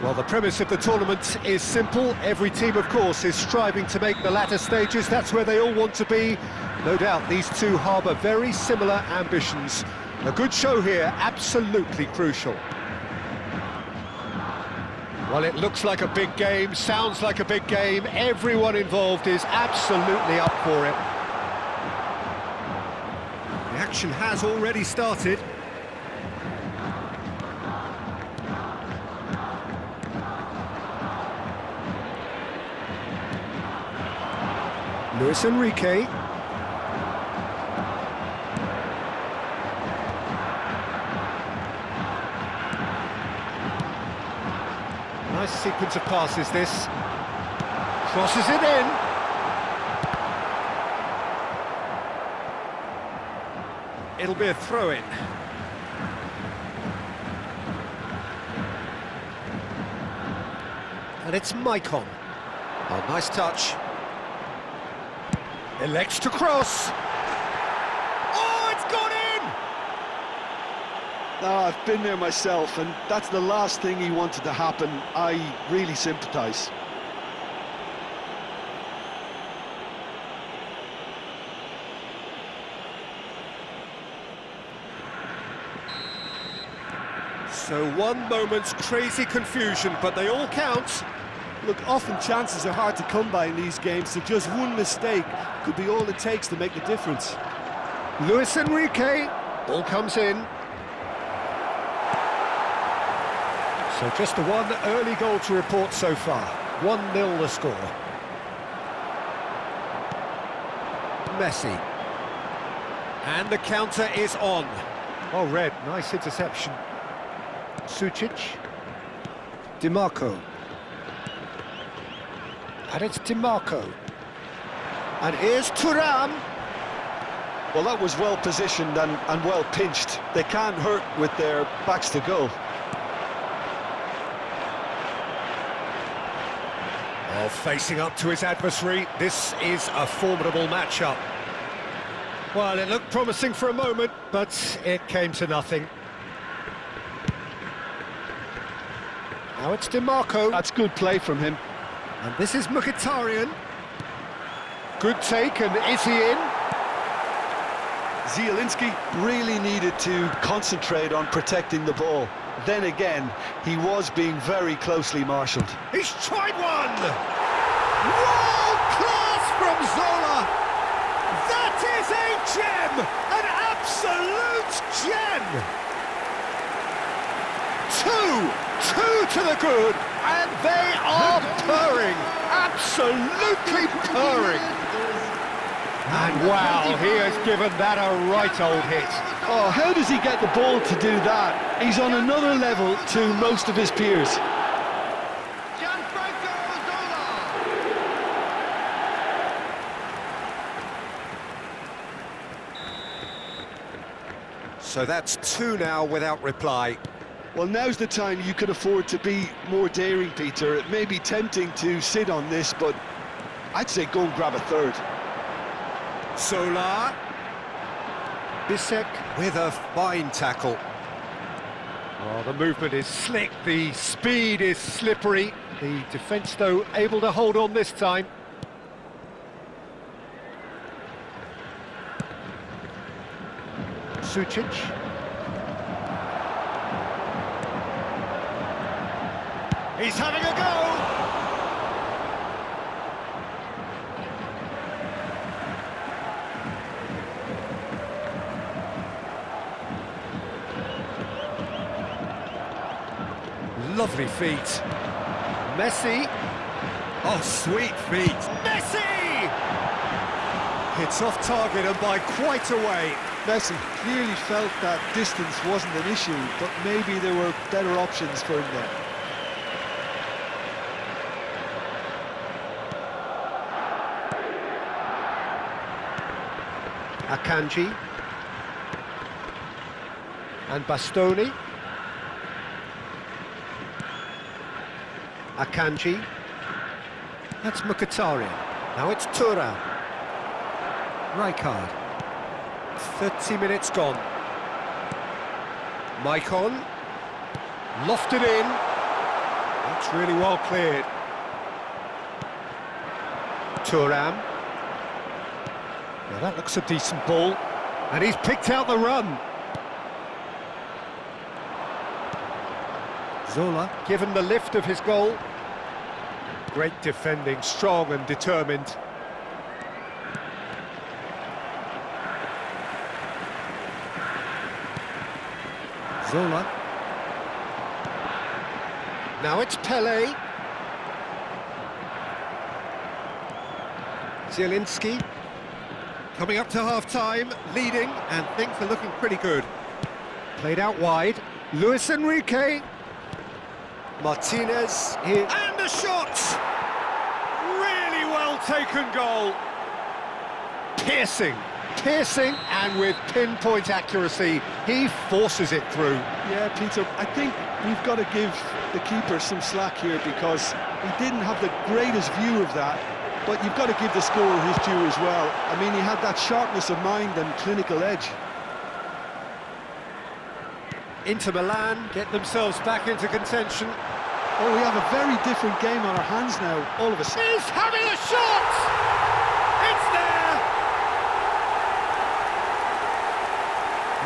Well, the premise of the tournament is simple. Every team, of course, is striving to make the latter stages. That's where they all want to be. No doubt these two harbour very similar ambitions. A good show here, absolutely crucial. Well, it looks like a big game, sounds like a big game. Everyone involved is absolutely up for it. The action has already started. Luis Enrique. Nice sequence of passes, this. Crosses it in. It'll be a throw-in. And it's Maicon. Oh, nice touch. Elects to cross. Oh, it's gone in! No, I've been there myself, and that's the last thing he wanted to happen. I really sympathise. So one moment's crazy confusion, but they all count. Look, often chances are hard to come by in these games, so just one mistake could be all it takes to make the difference. Luis Enrique, ball comes in. So just the one early goal to report so far. 1-0 the score. Messi. And the counter is on. Oh, Red, nice interception. Sucic. DiMarco. And it's DiMarco. And here's Thuram. Well, that was well positioned and well pinched. They can't hurt with their backs to goal. Oh, facing up to his adversary, this is a formidable matchup. Well, it looked promising for a moment, but it came to nothing. Now it's DiMarco. That's good play from him. And this is Mkhitaryan. Good take, and is he in? Zielinski really needed to concentrate on protecting the ball. Then again, he was being very closely marshalled. He's tried one! World class from Zola! That is a gem! An absolute gem! Two to the good, and they are purring, absolutely purring. And wow, he has given that a right old hit. Oh, how does he get the ball to do that? He's on another level to most of his peers. So that's two now without reply. Well, now's the time you could afford to be more daring, Peter. It may be tempting to sit on this, but I'd say go and grab a third. Zola. Bisek with a fine tackle. Oh, the movement is slick, the speed is slippery. The defence, though, able to hold on this time. Sucic. He's having a go! Lovely feet. Messi. Oh, sweet feet. Messi! Hits off target and by quite a way. Messi clearly felt that distance wasn't an issue, but maybe there were better options for him there. Akanji. And Bastoni. Akanji. That's Mkhitaryan. Now it's Thuram. Rijkaard. 30 minutes gone. Maicon. Lofted in. That's really well cleared. Thuram. Now that looks a decent ball. And he's picked out the run. Zola, given the lift of his goal. Great defending, strong and determined. Zola. Now it's Pele. Zielinski. Coming up to half-time, leading, and things are looking pretty good. Played out wide. Luis Enrique. Martinez here. And a shot! Really well taken goal. Piercing, and with pinpoint accuracy, he forces it through. Yeah, Peter, I think we've got to give the keeper some slack here because he didn't have the greatest view of that, but you've got to give the scorer his due as well. I mean, he had that sharpness of mind and clinical edge. Inter Milan get themselves back into contention. Oh, we have a very different game on our hands now, all of a sudden. He's having a shot! It's there!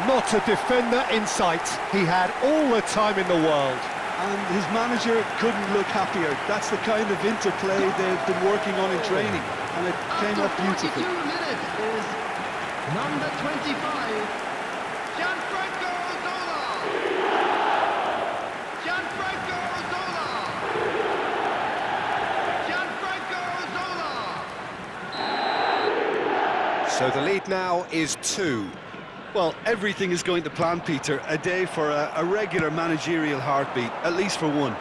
Not a defender in sight. He had all the time in the world. And his manager couldn't look happier. That's the kind of interplay they've been working on in training, and it came up beautifully. 42 minutes is number 25. Gianfranco Zola! Gianfranco Zola! Gianfranco Zola! So the lead now is 2. Well, everything is going to plan, Peter. A day for a regular managerial heartbeat, at least for one.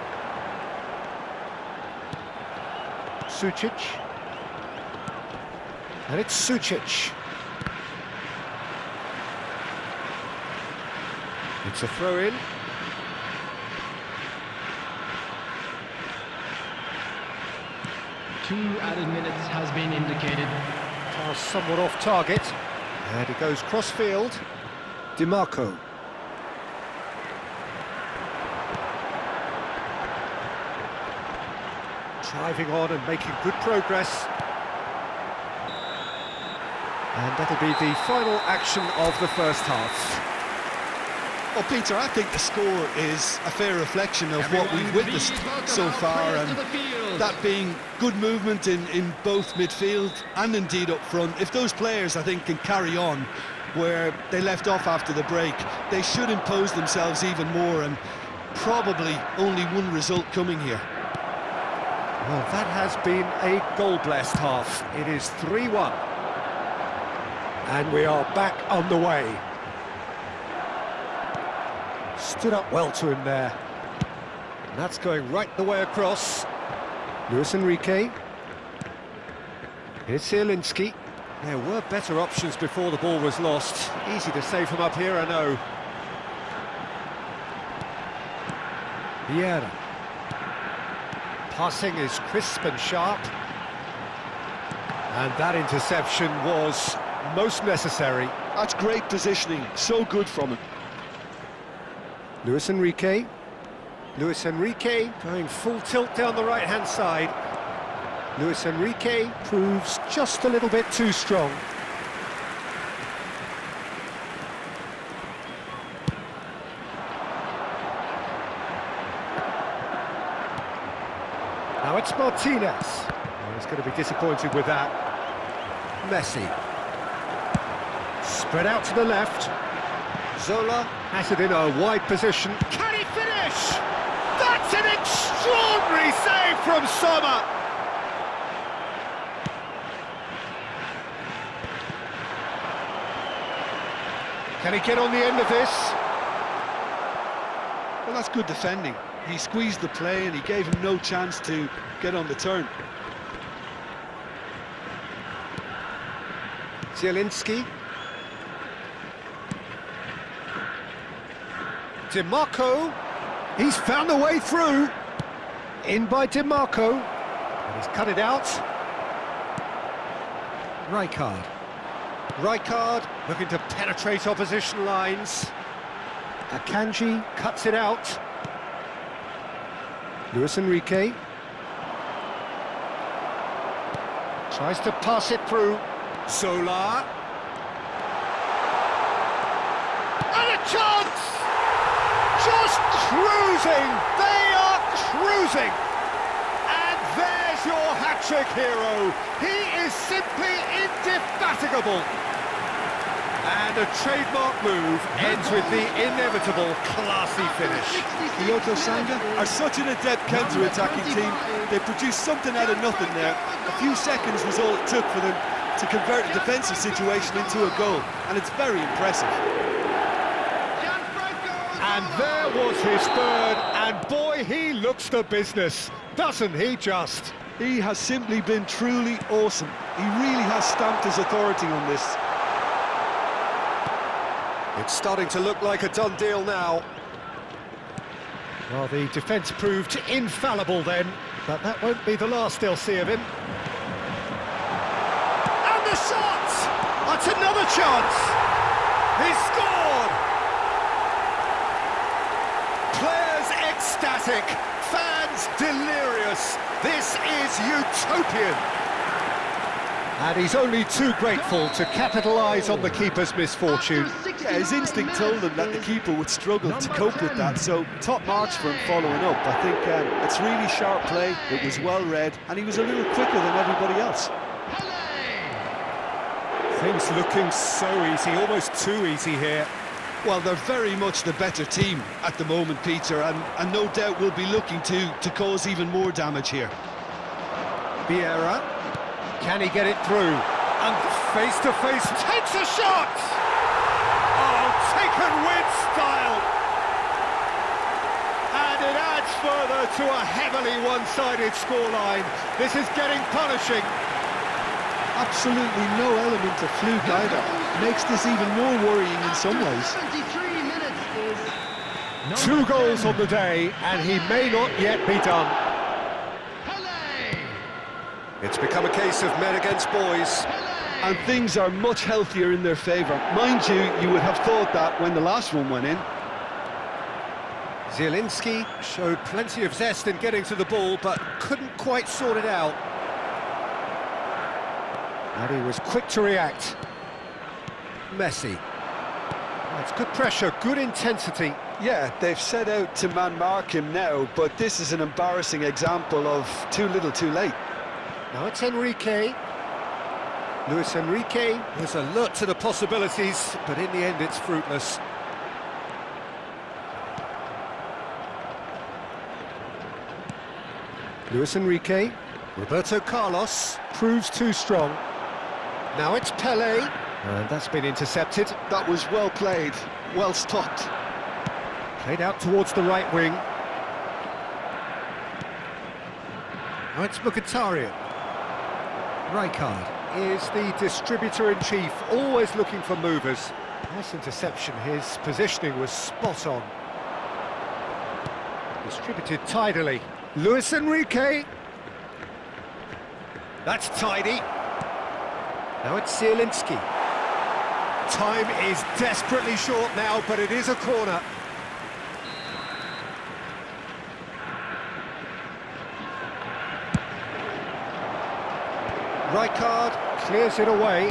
Sucic. And it's Sucic. It's a throw-in. Two added minutes has been indicated. Pass somewhat off target. And it goes cross-field. DiMarco. Driving on and making good progress. And that'll be the final action of the first half. Well, Peter, I think the score is a fair reflection of what we've witnessed so far, and that being good movement in both midfield and indeed up front. If those players, I think, can carry on where they left off after the break, they should impose themselves even more, and probably only one result coming here. Well, that has been a goal-blessed half. It is 3-1. And we are back on the way. Stood up well to him there. And that's going right the way across. Luis Enrique. Here's Zielinski. There were better options before the ball was lost. Easy to save from up here, I know. Vieira. Passing is crisp and sharp. And that interception was most necessary. That's great positioning, so good from him. Luis Enrique. Luis Enrique going full tilt down the right-hand side. Luis Enrique proves just a little bit too strong. Now it's Martinez. Oh, he's going to be disappointed with that. Messi. Spread out to the left. Zola has it in a wide position. Can he finish? That's an extraordinary save from Sommer. Can he get on the end of this? Well, that's good defending. He squeezed the play and he gave him no chance to get on the turn. Zielinski. DiMarco. He's found a way through. In by DiMarco. And he's cut it out. Rijkaard. Rijkaard looking to penetrate opposition lines. Akanji cuts it out. Luis Enrique. Tries to pass it through. Zola. And a chance! Just cruising! They are cruising! And there's your hat-trick hero. He is simply indefatigable. And a trademark move ends with the inevitable classy finish. The Otosanga are such an adept counter-attacking team. They produced something out of nothing there. A few seconds was all it took for them to convert a defensive situation into a goal, and it's very impressive. And there was his third, and boy, he looks the business, doesn't he just? He has simply been truly awesome. He really has stamped his authority on this. It's starting to look like a done deal now. Well, the defence proved infallible then, but that won't be the last they'll see of him. And the shot! That's another chance! He scored! Players ecstatic, fans delirious. This is utopian. And he's only too grateful to capitalise on the keeper's misfortune. Yeah, his instinct told him that the keeper would struggle to cope with that, so top marks for him following up. I think it's really sharp play, it was well read, and he was a little quicker than everybody else. Things looking so easy, almost too easy here. Well, they're very much the better team at the moment, Peter, and no doubt will be looking to cause even more damage here. Vieira, can he get it through? And face-to-face takes a shot! Oh, taken with style! And it adds further to a heavily one-sided scoreline. This is getting punishing. Absolutely no element of fluke either. Makes this even more worrying in some ways. 73 minutes is 2 goals on the day, and he may not yet be done. It's become a case of men against boys. And things are much healthier in their favour. Mind you, you would have thought that when the last one went in. Zielinski showed plenty of zest in getting to the ball, but couldn't quite sort it out. And he was quick to react. Messi. That's good pressure, good intensity. Yeah, they've set out to man-mark him now, but this is an embarrassing example of too little too late. Now it's Enrique. Luis Enrique is alert to the possibilities, but in the end it's fruitless. Luis Enrique. Roberto Carlos proves too strong. Now it's Pele, and that's been intercepted. That was well played, well stopped. Played out towards the right wing. Now it's Mkhitaryan. Rijkaard is the distributor-in-chief, always looking for movers. Nice interception, his positioning was spot on. Distributed tidily. Luis Enrique. That's tidy. Now it's Zielinski. Time is desperately short now, but it is a corner. Rijkaard clears it away.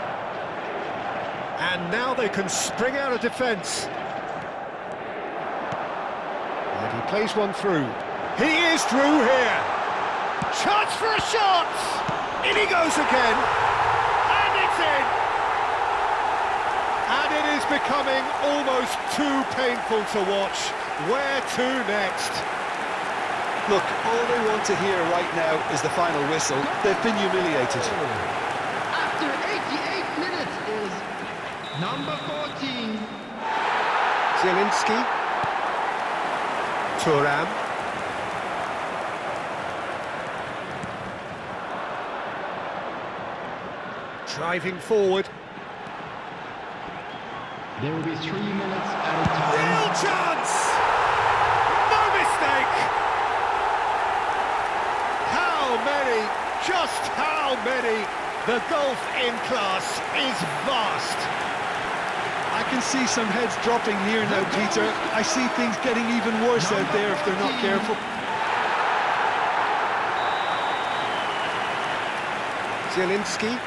And now they can spring out of defence. And he plays one through. He is through here. Chance for a shot! In he goes again. And it's in. And it is becoming almost too painful to watch. Where to next? Look, all they want to hear right now is the final whistle. They've been humiliated. after 88 minutes is number 14. Zielinski. Thuram. Driving forward. There will be 3 minutes at a time. Real chance! No mistake! How many? Just how many? The gulf in class is vast. I can see some heads dropping here now, Peter. I see things getting even worse out there if they're not careful. Zielinski.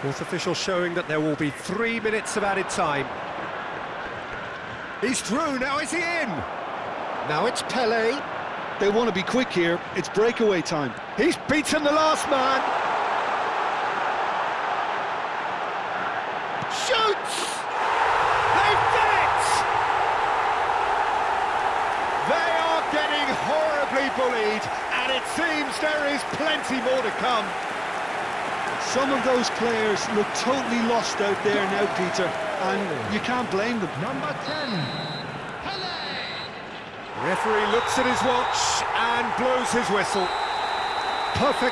Fourth official showing that there will be 3 minutes of added time. He's through, now is he in? Now it's Pele. They want to be quick here, it's breakaway time. He's beaten the last man. Shoots! They've done it! They are getting horribly bullied, and it seems there is plenty more to come. Some of those players look totally lost out there now, Peter, and you can't blame them. Number 10, Pele. Referee looks at his watch and blows his whistle. Perfect.